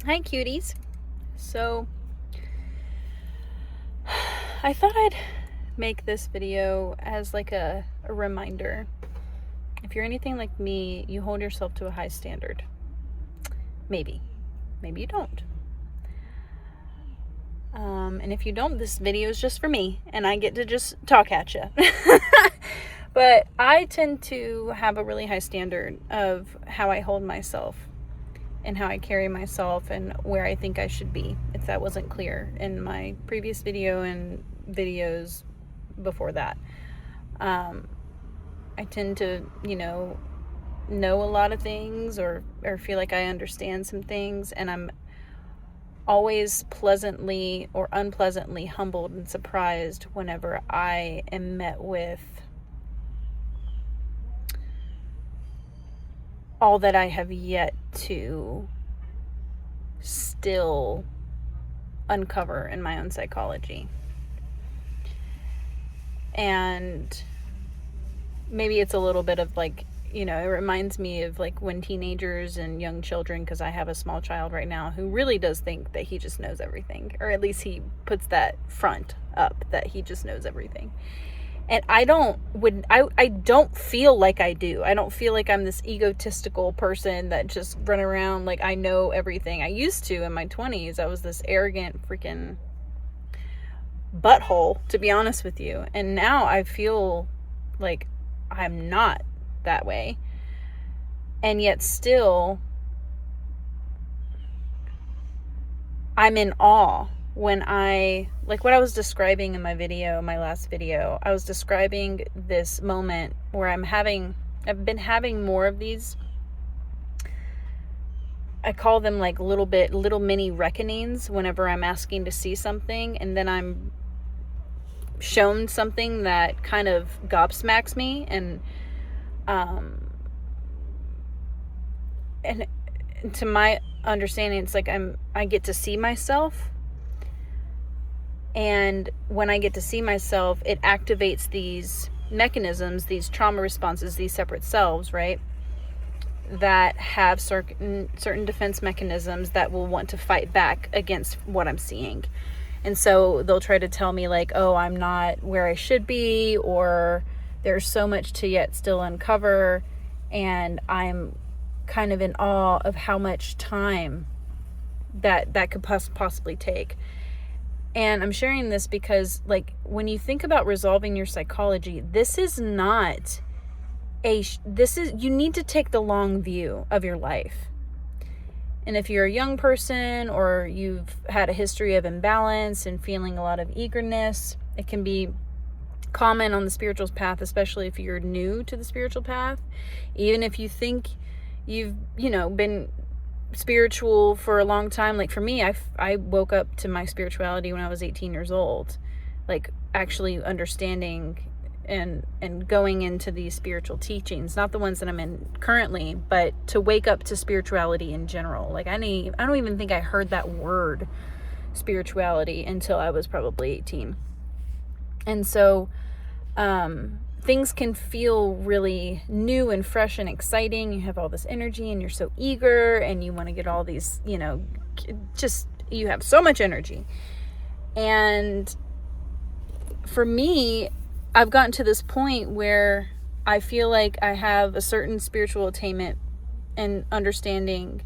Hi, cuties. So, I thought I'd make this video as like a reminder. If you're anything like me, you hold yourself to a high standard. Maybe you don't. And if you don't, this video is just for me, and I get to just talk at you. But I tend to have a really high standard of how I hold myself and how I carry myself and where I think I should be, if that wasn't clear in my previous video and videos before that. I tend to, know a lot of things or feel like I understand some things, and I'm always pleasantly or unpleasantly humbled and surprised whenever I am met with all that I have yet to still uncover in my own psychology. And maybe it's a little bit of like, it reminds me of like when teenagers and young children, because I have a small child right now who really does think that he just knows everything, or at least he puts that front up that he just knows everything. And I don't feel like I do. I don't feel like I'm this egotistical person that just run around like I know everything. I used to in my 20s. I was this arrogant freaking butthole, to be honest with you. And now I feel like I'm not that way. And yet still, I'm in awe when like what I was describing in my last video, I was describing this moment where I've been having more of these, I call them like little mini reckonings whenever I'm asking to see something, and then I'm shown something that kind of gobsmacks me, and to my understanding, it's like I get to see myself. And when I get to see myself, it activates these mechanisms, these trauma responses, these separate selves, right? That have certain defense mechanisms that will want to fight back against what I'm seeing. And so they'll try to tell me like, oh, I'm not where I should be, or there's so much to yet still uncover. And I'm kind of in awe of how much time that could possibly take. And I'm sharing this because, like, when you think about resolving your psychology, you need to take the long view of your life. And if you're a young person or you've had a history of imbalance and feeling a lot of eagerness, it can be common on the spiritual path, especially if you're new to the spiritual path. Even if you think you've, been spiritual for a long time. Like for me, I woke up to my spirituality when I was 18 years old, like actually understanding and going into these spiritual teachings, not the ones that I'm in currently, but to wake up to spirituality in general. Like I don't even think I heard that word spirituality until I was probably 18. And so things can feel really new and fresh and exciting. You have all this energy and you're so eager and you want to get all these, you have so much energy. And for me, I've gotten to this point where I feel like I have a certain spiritual attainment and understanding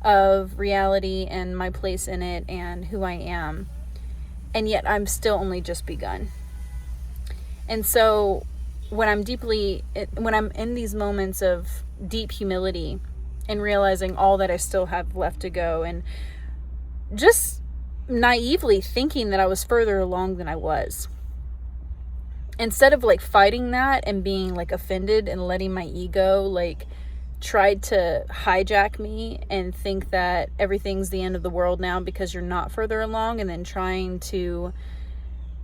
of reality and my place in it and who I am. And yet I'm still only just begun. And so when I'm in these moments of deep humility and realizing all that I still have left to go, and just naively thinking that I was further along than I was, instead of like fighting that and being like offended and letting my ego like tried to hijack me and think that everything's the end of the world now because you're not further along, and then trying to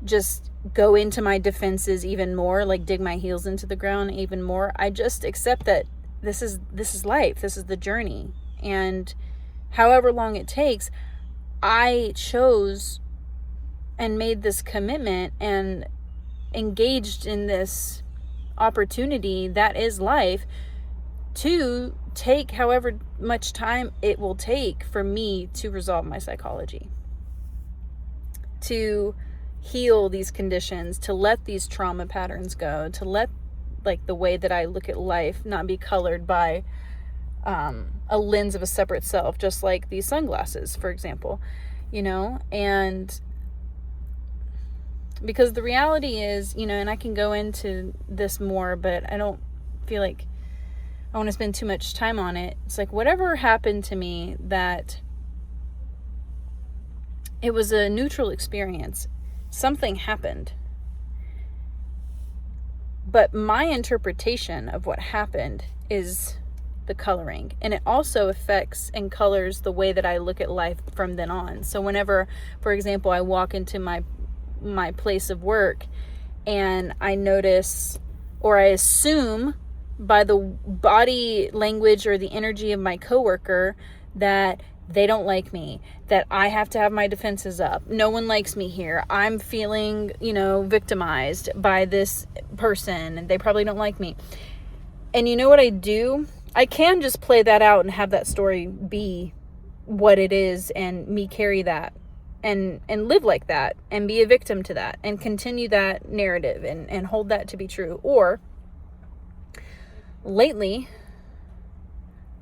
just go into my defenses even more, like dig my heels into the ground even more. I just accept that this is life, this is the journey, and however long it takes, I chose and made this commitment and engaged in this opportunity that is life to take however much time it will take for me to resolve my psychology, to heal these conditions, to let these trauma patterns go, to let like the way that I look at life not be colored by a lens of a separate self, just like these sunglasses, for example, and because the reality is, and I can go into this more, but I don't feel like I want to spend too much time on it. It's like whatever happened to me, that it was a neutral experience. Something happened. But my interpretation of what happened is the coloring. And it also affects and colors the way that I look at life from then on. So whenever, for example, I walk into my place of work and I notice, or I assume by the body language or the energy of my coworker that they don't like me, that I have to have my defenses up. No one likes me here. I'm feeling, victimized by this person and they probably don't like me. And you know what I do? I can just play that out and have that story be what it is and me carry that and live like that and be a victim to that and continue that narrative and hold that to be true. Or lately,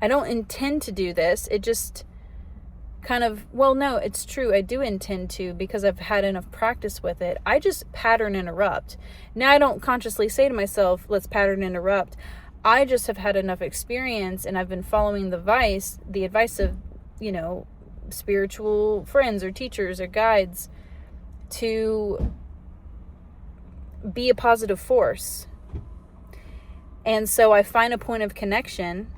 I don't intend to do this. It just kind of, well, no, it's true. I do intend to, because I've had enough practice with it. I just pattern interrupt. Now I don't consciously say to myself, let's pattern interrupt. I just have had enough experience and I've been following the advice of, spiritual friends or teachers or guides to be a positive force. And so I find a point of connection,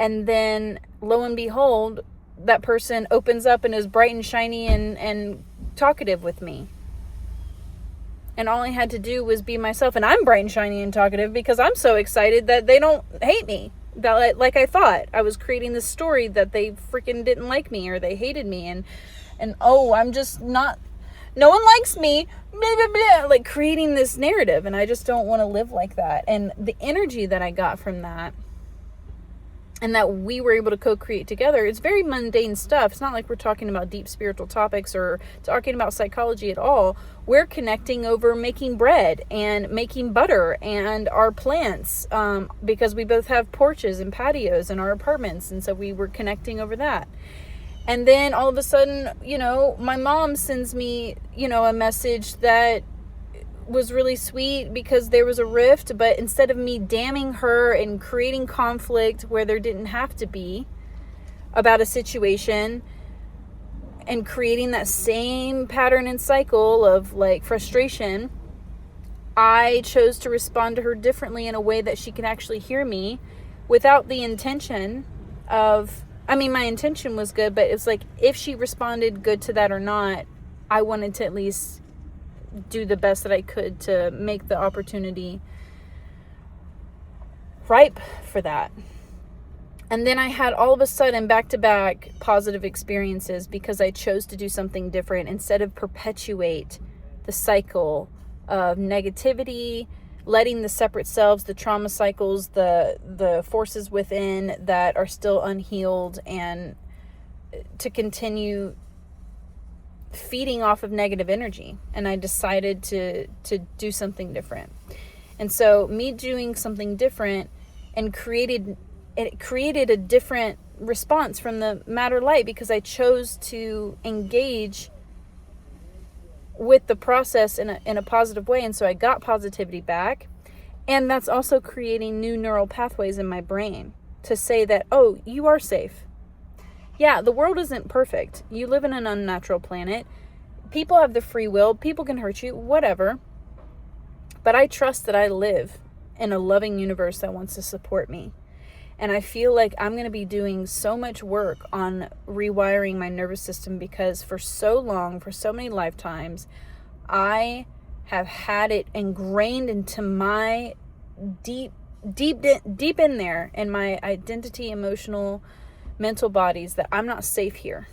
and then lo and behold, that person opens up and is bright and shiny and talkative with me. And all I had to do was be myself. And I'm bright and shiny and talkative because I'm so excited that they don't hate me. That, like I thought. I was creating this story that they freaking didn't like me or they hated me. And I'm just not, no one likes me. Blah, blah, blah, like creating this narrative. And I just don't want to live like that. And the energy that I got from that, and that we were able to co-create together, it's very mundane stuff. It's not like we're talking about deep spiritual topics or talking about psychology at all. We're connecting over making bread and making butter and our plants, because we both have porches and patios in our apartments. And so we were connecting over that. And then all of a sudden, my mom sends me, a message that was really sweet because there was a rift, but instead of me damning her and creating conflict where there didn't have to be about a situation and creating that same pattern and cycle of like frustration, I chose to respond to her differently in a way that she can actually hear me without the intention of, my intention was good, but it's like if she responded good to that or not, I wanted to at least do the best that I could to make the opportunity ripe for that. And then I had all of a sudden back-to-back positive experiences because I chose to do something different instead of perpetuate the cycle of negativity, letting the separate selves, the trauma cycles, the forces within that are still unhealed, and to continue feeding off of negative energy. And I decided to do something different. And so me doing something different and created a different response from the matter light because I chose to engage with the process in a positive way. And so I got positivity back. And that's also creating new neural pathways in my brain to say that, oh, you are safe. Yeah, the world isn't perfect. You live in an unnatural planet. People have the free will. People can hurt you, whatever. But I trust that I live in a loving universe that wants to support me. And I feel like I'm going to be doing so much work on rewiring my nervous system because for so long, for so many lifetimes, I have had it ingrained into my deep in there in my identity, emotional, mental bodies that I'm not safe here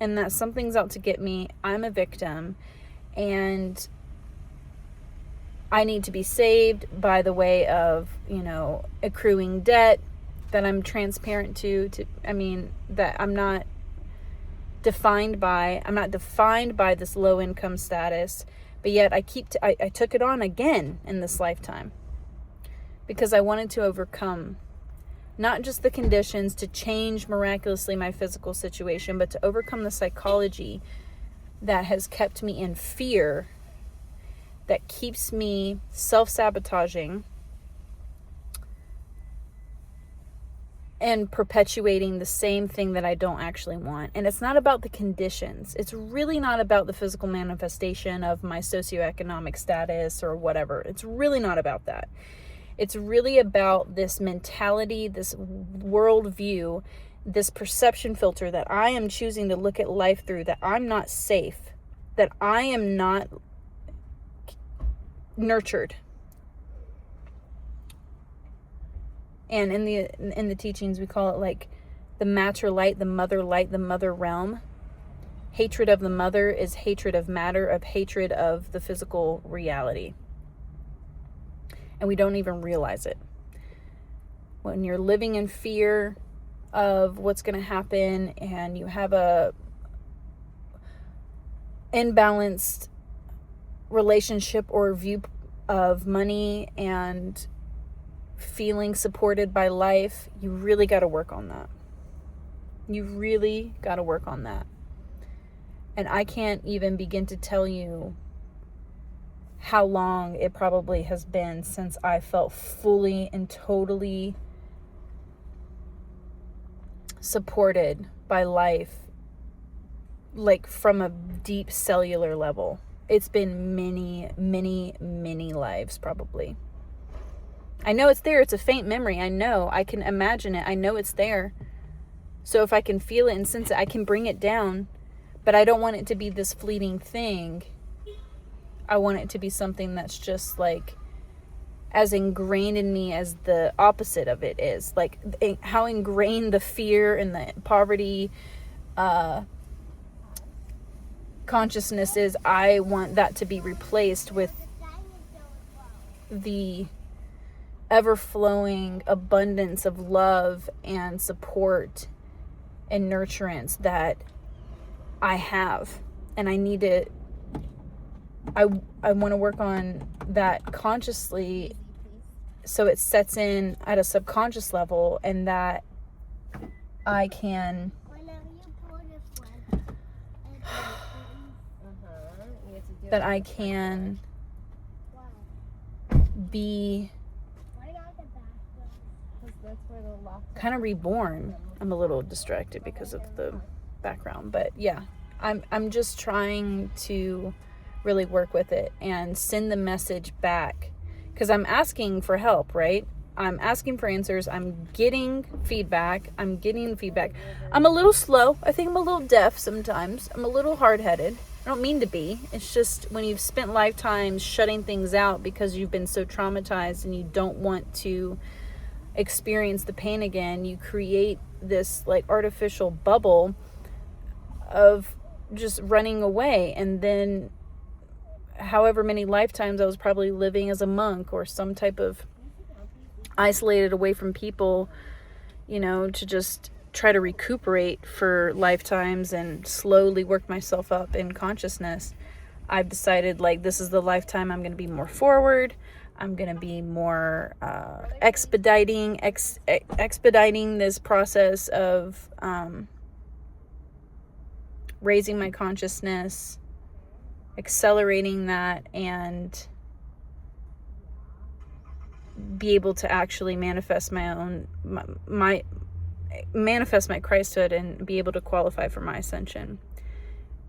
and that something's out to get me. I'm a victim and I need to be saved by the way of, accruing debt, that I'm transparent that I'm not defined by this low income status, but yet I took it on again in this lifetime because I wanted to overcome not just the conditions to change miraculously my physical situation, but to overcome the psychology that has kept me in fear, that keeps me self-sabotaging and perpetuating the same thing that I don't actually want. And it's not about the conditions. It's really not about the physical manifestation of my socioeconomic status or whatever. It's really not about that. It's really about this mentality, this worldview, this perception filter that I am choosing to look at life through, that I'm not safe, that I am not nurtured. And in the teachings, we call it like the matter light, the mother realm. Hatred of the mother is hatred of matter, of hatred of the physical reality. And we don't even realize it. When you're living in fear of what's going to happen and you have a imbalanced relationship or view of money and feeling supported by life, you really got to work on that. You really got to work on that. And I can't even begin to tell you how long it probably has been since I felt fully and totally supported by life, like from a deep cellular level. It's been many, many, many lives probably. I know it's there. It's a faint memory. I know. I can imagine it. I know it's there. So if I can feel it and sense it, I can bring it down. But I don't want it to be this fleeting thing. I want it to be something that's just like as ingrained in me as the opposite of it is. Like how ingrained the fear and the poverty consciousness is. I want that to be replaced with the ever-flowing abundance of love and support and nurturance that I have. And I need to, I want to work on that consciously so it sets in at a subconscious level, and that I can be kind of reborn. I'm a little distracted because of the background, but yeah, I'm just trying to really work with it and send the message back, because I'm asking for help, right? I'm asking for answers. I'm getting feedback. I'm a little slow. I think I'm a little deaf sometimes. I'm a little hard-headed. I don't mean to be. It's just when you've spent lifetimes shutting things out because you've been so traumatized and you don't want to experience the pain again, you create this like artificial bubble of just running away. And then however many lifetimes I was probably living as a monk or some type of isolated away from people, to just try to recuperate for lifetimes and slowly work myself up in consciousness. I've decided like this is the lifetime I'm going to be more forward. I'm going to be more expediting this process of raising my consciousness, accelerating that, and be able to actually manifest my Christhood and be able to qualify for my ascension,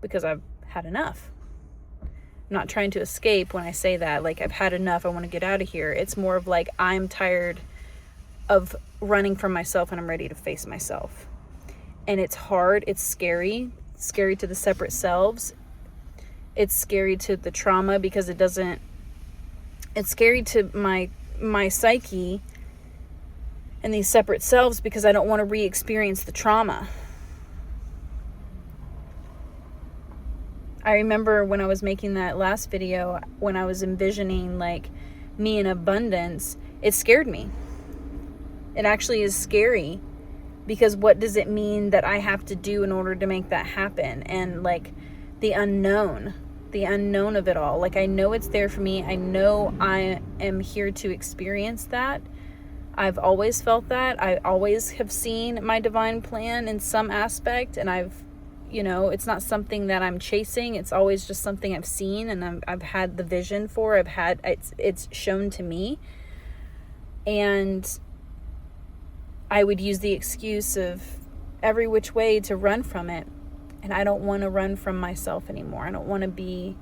because I've had enough. I'm not trying to escape when I say that, like I've had enough, I want to get out of here. It's more of like I'm tired of running from myself and I'm ready to face myself. And it's hard, it's scary to the separate selves. It's scary to the trauma because it's scary to my psyche and these separate selves because I don't want to re-experience the trauma. I remember when I was making that last video, when I was envisioning like me in abundance, it scared me. It actually is scary, because what does it mean that I have to do in order to make that happen? And like the unknown of it all. Like, I know it's there for me. I know I am here to experience that. I've always felt that. I always have seen my divine plan in some aspect, and it's not something that I'm chasing. It's always just something I've seen and I've had the vision for. It's shown to me. And I would use the excuse of every which way to run from it. And I don't want to run from myself anymore. I don't want to be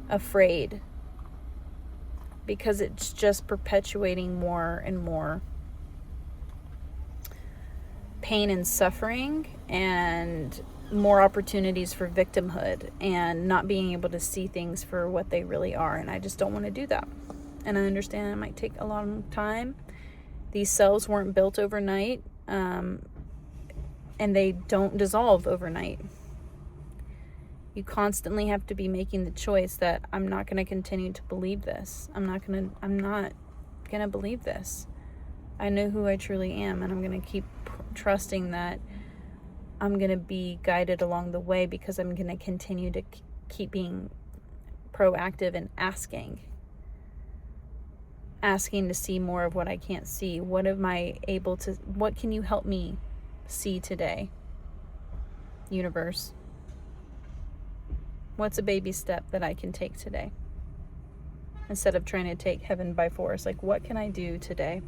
afraid, because it's just perpetuating more and more pain and suffering, and more opportunities for victimhood, and not being able to see things for what they really are. And I just don't want to do that. And I understand it might take a long time. These cells weren't built overnight, and they don't dissolve overnight. You constantly have to be making the choice that I'm not going to continue to believe this. I'm not going to believe this. I know who I truly am, and I'm going to keep trusting that I'm going to be guided along the way, because I'm going to continue to keep being proactive and asking to see more of what I can't see. What can you help me see today, universe? What's a baby step that I can take today? Instead of trying to take heaven by force, like, what can I do today?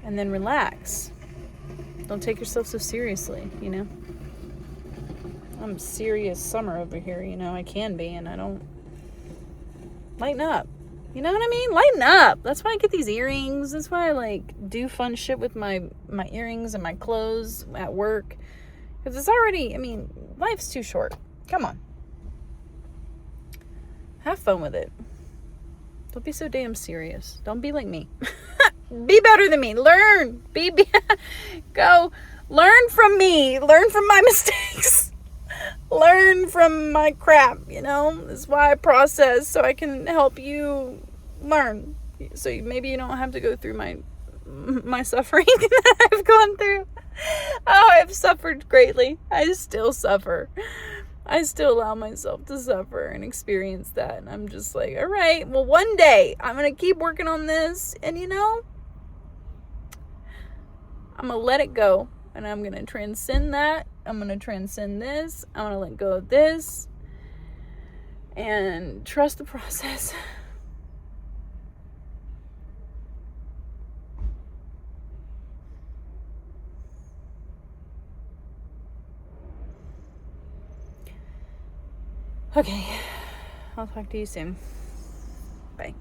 And then relax. Don't take yourself so seriously, I'm serious summer over here, I can be, and I don't. Lighten up. You know what I mean? Lighten up. That's why I get these earrings. That's why I do fun shit with my earrings and my clothes at work. Because it's already, life's too short. Come on. Have fun with it. Don't be so damn serious. Don't be like me. Be better than me. Learn. Go. Learn from me. Learn from my mistakes. Learn from my crap, That's why I process, so I can help you learn. So maybe you don't have to go through my suffering that I've gone through. Oh, I've suffered greatly. I still suffer. I still allow myself to suffer and experience that. And I'm just like, all right, well, one day I'm going to keep working on this. And, I'm going to let it go. And I'm going to transcend that. I'm going to transcend this. I'm going to let go of this. And trust the process. Okay. I'll talk to you soon. Bye.